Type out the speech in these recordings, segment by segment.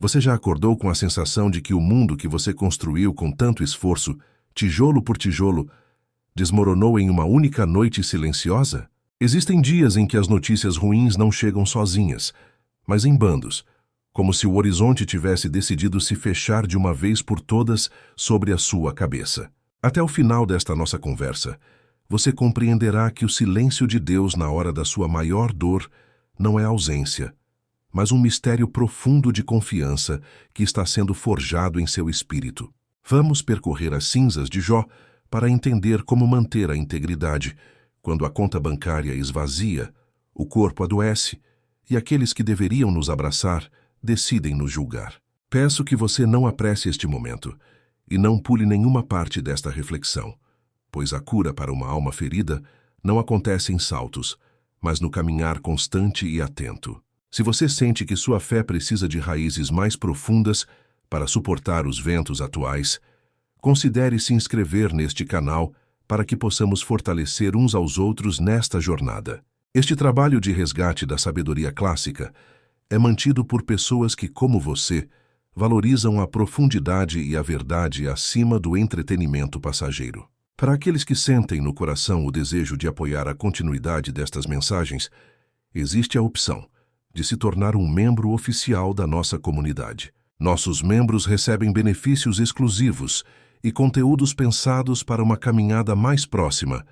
Você já acordou com a sensação de que o mundo que você construiu com tanto esforço, tijolo por tijolo, desmoronou em uma única noite silenciosa? Existem dias em que as notícias ruins não chegam sozinhas, mas em bandos, como se o horizonte tivesse decidido se fechar de uma vez por todas sobre a sua cabeça. Até o final desta nossa conversa, você compreenderá que o silêncio de Deus na hora da sua maior dor não é ausência, mas um mistério profundo de confiança que está sendo forjado em seu espírito. Vamos percorrer as cinzas de Jó para entender como manter a integridade quando a conta bancária esvazia, o corpo adoece e aqueles que deveriam nos abraçar decidem nos julgar. Peço que você não apresse este momento e não pule nenhuma parte desta reflexão, pois a cura para uma alma ferida não acontece em saltos, mas no caminhar constante e atento. Se você sente que sua fé precisa de raízes mais profundas para suportar os ventos atuais, considere se inscrever neste canal para que possamos fortalecer uns aos outros nesta jornada. Este trabalho de resgate da sabedoria clássica é mantido por pessoas que, como você, valorizam a profundidade e a verdade acima do entretenimento passageiro. Para aqueles que sentem no coração o desejo de apoiar a continuidade destas mensagens, existe a opção de se tornar um membro oficial da nossa comunidade. Nossos membros recebem benefícios exclusivos e conteúdos pensados para uma caminhada mais próxima,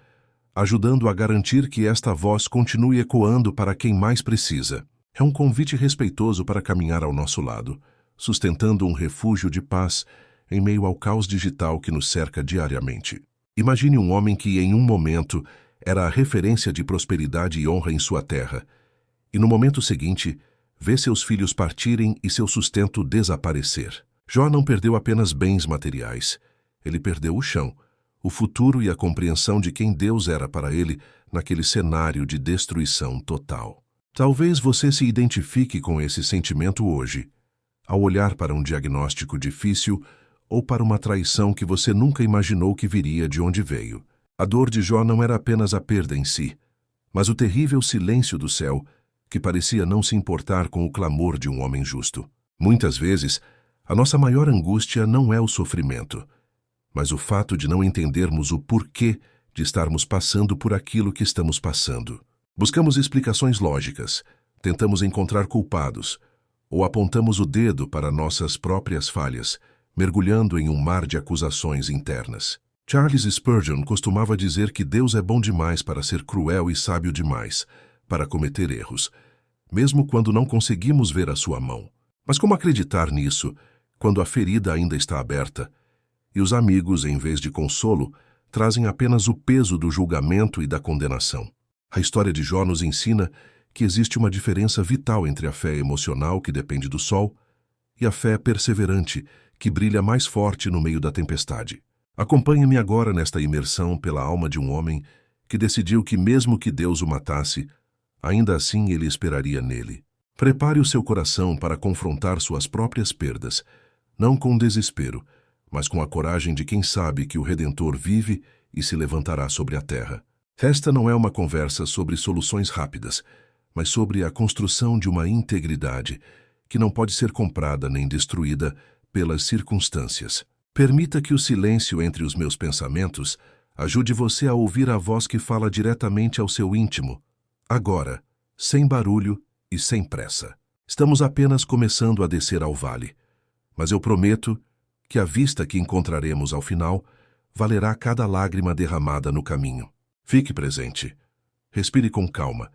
ajudando a garantir que esta voz continue ecoando para quem mais precisa. É um convite respeitoso para caminhar ao nosso lado, sustentando um refúgio de paz em meio ao caos digital que nos cerca diariamente. Imagine um homem que, em um momento, era a referência de prosperidade e honra em sua terra, e no momento seguinte, vê seus filhos partirem e seu sustento desaparecer. Jó não perdeu apenas bens materiais. Ele perdeu o chão, o futuro e a compreensão de quem Deus era para ele naquele cenário de destruição total. Talvez você se identifique com esse sentimento hoje, ao olhar para um diagnóstico difícil ou para uma traição que você nunca imaginou que viria de onde veio. A dor de Jó não era apenas a perda em si, mas o terrível silêncio do céu que parecia não se importar com o clamor de um homem justo. Muitas vezes, a nossa maior angústia não é o sofrimento, mas o fato de não entendermos o porquê de estarmos passando por aquilo que estamos passando. Buscamos explicações lógicas, tentamos encontrar culpados, ou apontamos o dedo para nossas próprias falhas, mergulhando em um mar de acusações internas. Charles Spurgeon costumava dizer que Deus é bom demais para ser cruel e sábio demais para cometer erros, mesmo quando não conseguimos ver a sua mão. Mas como acreditar nisso quando a ferida ainda está aberta e os amigos, em vez de consolo, trazem apenas o peso do julgamento e da condenação? A história de Jó nos ensina que existe uma diferença vital entre a fé emocional, que depende do sol, e a fé perseverante, que brilha mais forte no meio da tempestade. Acompanhe-me agora nesta imersão pela alma de um homem que decidiu que, mesmo que Deus o matasse, ainda assim ele esperaria nele. Prepare o seu coração para confrontar suas próprias perdas, não com desespero, mas com a coragem de quem sabe que o Redentor vive e se levantará sobre a terra. Esta não é uma conversa sobre soluções rápidas, mas sobre a construção de uma integridade que não pode ser comprada nem destruída pelas circunstâncias. Permita que o silêncio entre os meus pensamentos ajude você a ouvir a voz que fala diretamente ao seu íntimo. Agora, sem barulho e sem pressa. Estamos apenas começando a descer ao vale, mas eu prometo que a vista que encontraremos ao final valerá cada lágrima derramada no caminho. Fique presente, respire com calma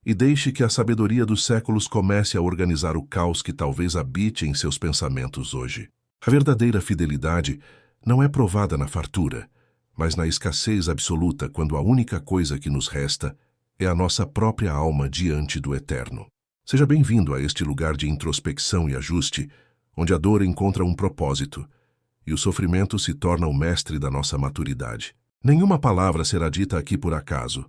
e deixe que a sabedoria dos séculos comece a organizar o caos que talvez habite em seus pensamentos hoje. A verdadeira fidelidade não é provada na fartura, mas na escassez absoluta, quando a única coisa que nos resta é a nossa própria alma diante do Eterno. Seja bem-vindo a este lugar de introspecção e ajuste, onde a dor encontra um propósito e o sofrimento se torna o mestre da nossa maturidade. Nenhuma palavra será dita aqui por acaso.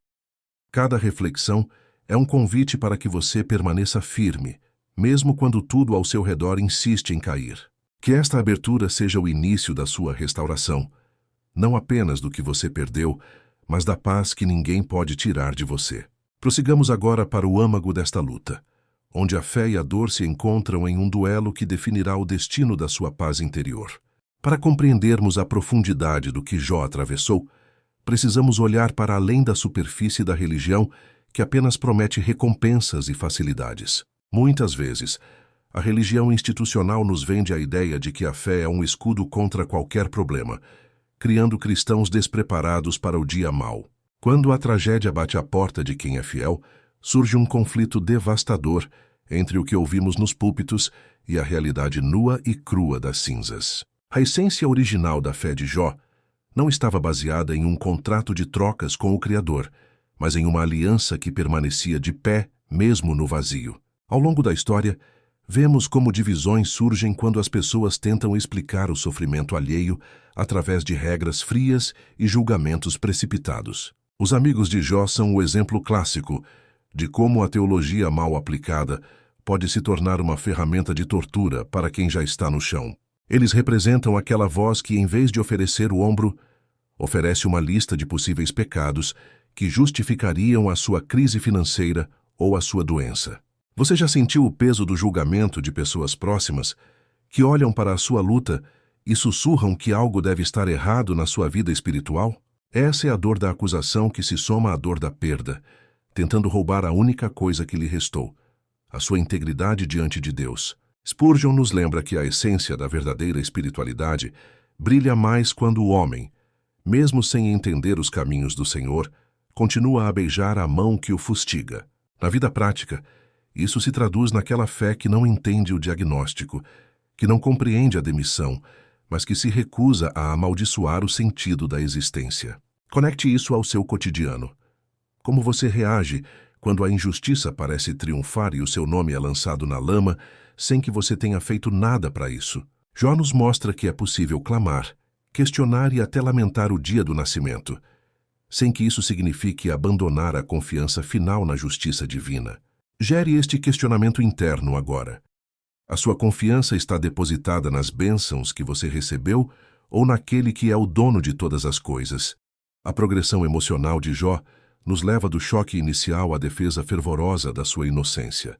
Cada reflexão é um convite para que você permaneça firme, mesmo quando tudo ao seu redor insiste em cair. Que esta abertura seja o início da sua restauração, não apenas do que você perdeu, mas da paz que ninguém pode tirar de você. Prossigamos agora para o âmago desta luta, onde a fé e a dor se encontram em um duelo que definirá o destino da sua paz interior. Para compreendermos a profundidade do que Jó atravessou, precisamos olhar para além da superfície da religião que apenas promete recompensas e facilidades. Muitas vezes, a religião institucional nos vende a ideia de que a fé é um escudo contra qualquer problema, criando cristãos despreparados para o dia mau. Quando a tragédia bate à porta de quem é fiel, surge um conflito devastador entre o que ouvimos nos púlpitos e a realidade nua e crua das cinzas. A essência original da fé de Jó não estava baseada em um contrato de trocas com o Criador, mas em uma aliança que permanecia de pé mesmo no vazio. Ao longo da história, vemos como divisões surgem quando as pessoas tentam explicar o sofrimento alheio através de regras frias e julgamentos precipitados. Os amigos de Jó são o exemplo clássico de como a teologia mal aplicada pode se tornar uma ferramenta de tortura para quem já está no chão. Eles representam aquela voz que, em vez de oferecer o ombro, oferece uma lista de possíveis pecados que justificariam a sua crise financeira ou a sua doença. Você já sentiu o peso do julgamento de pessoas próximas que olham para a sua luta e sussurram que algo deve estar errado na sua vida espiritual? Essa é a dor da acusação que se soma à dor da perda, tentando roubar a única coisa que lhe restou, a sua integridade diante de Deus. Spurgeon nos lembra que a essência da verdadeira espiritualidade brilha mais quando o homem, mesmo sem entender os caminhos do Senhor, continua a beijar a mão que o fustiga. Na vida prática, isso se traduz naquela fé que não entende o diagnóstico, que não compreende a demissão, mas que se recusa a amaldiçoar o sentido da existência. Conecte isso ao seu cotidiano. Como você reage quando a injustiça parece triunfar e o seu nome é lançado na lama, sem que você tenha feito nada para isso? Jó nos mostra que é possível clamar, questionar e até lamentar o dia do nascimento, sem que isso signifique abandonar a confiança final na justiça divina. Gere este questionamento interno agora. A sua confiança está depositada nas bênçãos que você recebeu ou naquele que é o dono de todas as coisas? A progressão emocional de Jó nos leva do choque inicial à defesa fervorosa da sua inocência,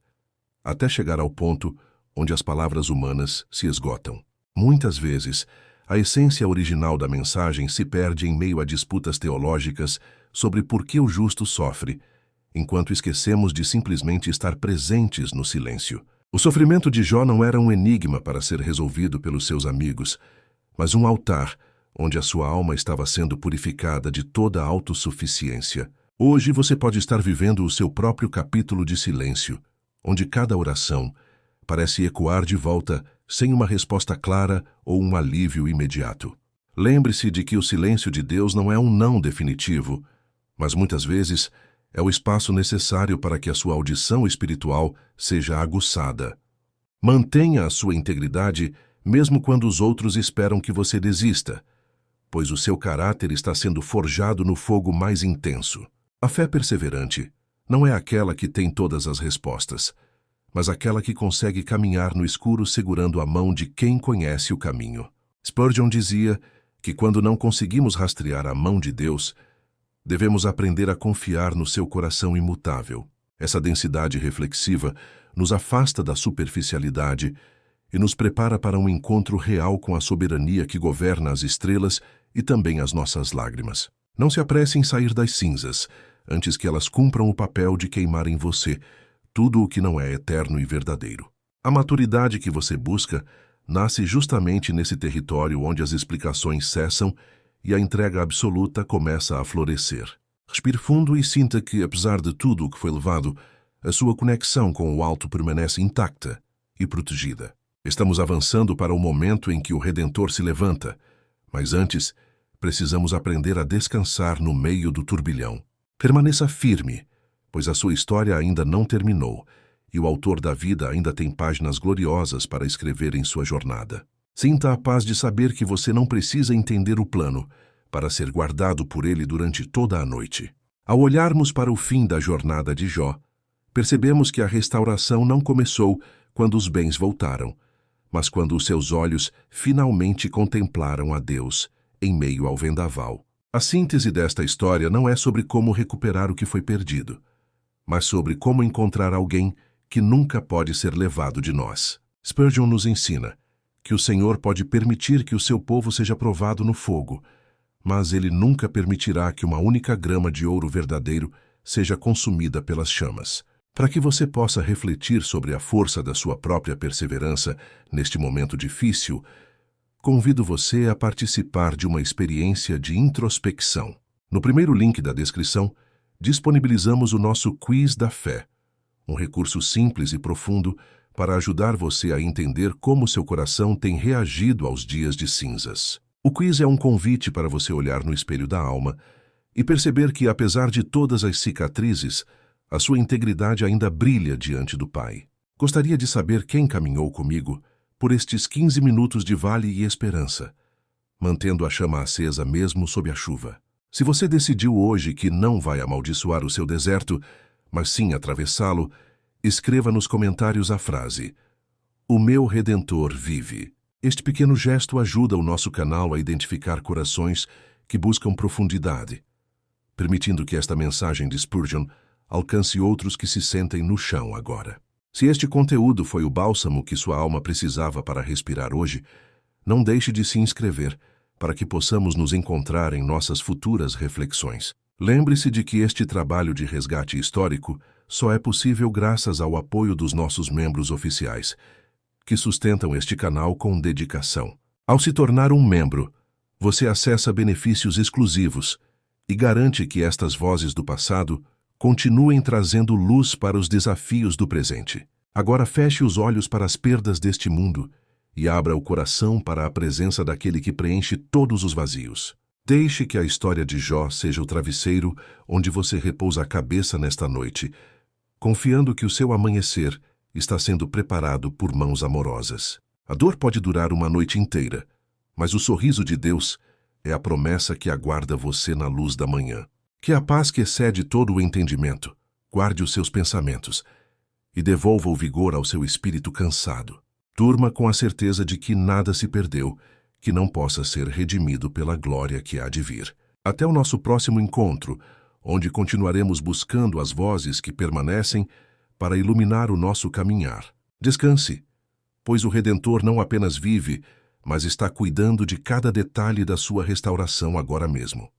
até chegar ao ponto onde as palavras humanas se esgotam. Muitas vezes, a essência original da mensagem se perde em meio a disputas teológicas sobre por que o justo sofre, enquanto esquecemos de simplesmente estar presentes no silêncio. O sofrimento de Jó não era um enigma para ser resolvido pelos seus amigos, mas um altar onde a sua alma estava sendo purificada de toda a autossuficiência. Hoje você pode estar vivendo o seu próprio capítulo de silêncio, onde cada oração parece ecoar de volta sem uma resposta clara ou um alívio imediato. Lembre-se de que o silêncio de Deus não é um não definitivo, mas muitas vezes é o espaço necessário para que a sua audição espiritual seja aguçada. Mantenha a sua integridade mesmo quando os outros esperam que você desista, pois o seu caráter está sendo forjado no fogo mais intenso. A fé perseverante não é aquela que tem todas as respostas, mas aquela que consegue caminhar no escuro segurando a mão de quem conhece o caminho. Spurgeon dizia que quando não conseguimos rastrear a mão de Deus, devemos aprender a confiar no seu coração imutável. Essa densidade reflexiva nos afasta da superficialidade e nos prepara para um encontro real com a soberania que governa as estrelas e também as nossas lágrimas. Não se apresse em sair das cinzas, antes que elas cumpram o papel de queimar em você tudo o que não é eterno e verdadeiro. A maturidade que você busca nasce justamente nesse território onde as explicações cessam e a entrega absoluta começa a florescer. Respire fundo e sinta que, apesar de tudo o que foi levado, a sua conexão com o alto permanece intacta e protegida. Estamos avançando para o momento em que o Redentor se levanta, mas antes, precisamos aprender a descansar no meio do turbilhão. Permaneça firme, pois a sua história ainda não terminou e o autor da vida ainda tem páginas gloriosas para escrever em sua jornada. Sinta a paz de saber que você não precisa entender o plano para ser guardado por ele durante toda a noite. Ao olharmos para o fim da jornada de Jó, percebemos que a restauração não começou quando os bens voltaram, mas quando os seus olhos finalmente contemplaram a Deus em meio ao vendaval. A síntese desta história não é sobre como recuperar o que foi perdido, mas sobre como encontrar alguém que nunca pode ser levado de nós. Spurgeon nos ensina que o Senhor pode permitir que o seu povo seja provado no fogo, mas ele nunca permitirá que uma única grama de ouro verdadeiro seja consumida pelas chamas. Para que você possa refletir sobre a força da sua própria perseverança neste momento difícil, convido você a participar de uma experiência de introspecção. No primeiro link da descrição, disponibilizamos o nosso Quiz da Fé, um recurso simples e profundo para ajudar você a entender como seu coração tem reagido aos dias de cinzas. O quiz é um convite para você olhar no espelho da alma e perceber que, apesar de todas as cicatrizes, a sua integridade ainda brilha diante do Pai. Gostaria de saber quem caminhou comigo por estes 15 minutos de vale e esperança, mantendo a chama acesa mesmo sob a chuva. Se você decidiu hoje que não vai amaldiçoar o seu deserto, mas sim atravessá-lo, escreva nos comentários a frase: "O meu Redentor vive". Este pequeno gesto ajuda o nosso canal a identificar corações que buscam profundidade, permitindo que esta mensagem de Spurgeon alcance outros que se sentem no chão agora. Se este conteúdo foi o bálsamo que sua alma precisava para respirar hoje, não deixe de se inscrever para que possamos nos encontrar em nossas futuras reflexões. Lembre-se de que este trabalho de resgate histórico só é possível graças ao apoio dos nossos membros oficiais, que sustentam este canal com dedicação. Ao se tornar um membro, você acessa benefícios exclusivos e garante que estas vozes do passado continuem trazendo luz para os desafios do presente. Agora feche os olhos para as perdas deste mundo e abra o coração para a presença daquele que preenche todos os vazios. Deixe que a história de Jó seja o travesseiro onde você repousa a cabeça nesta noite, confiando que o seu amanhecer está sendo preparado por mãos amorosas. A dor pode durar uma noite inteira, mas o sorriso de Deus é a promessa que aguarda você na luz da manhã. Que a paz que excede todo o entendimento guarde os seus pensamentos e devolva o vigor ao seu espírito cansado. Durma com a certeza de que nada se perdeu, que não possa ser redimido pela glória que há de vir. Até o nosso próximo encontro, onde continuaremos buscando as vozes que permanecem para iluminar o nosso caminhar. Descanse, pois o Redentor não apenas vive, mas está cuidando de cada detalhe da sua restauração agora mesmo.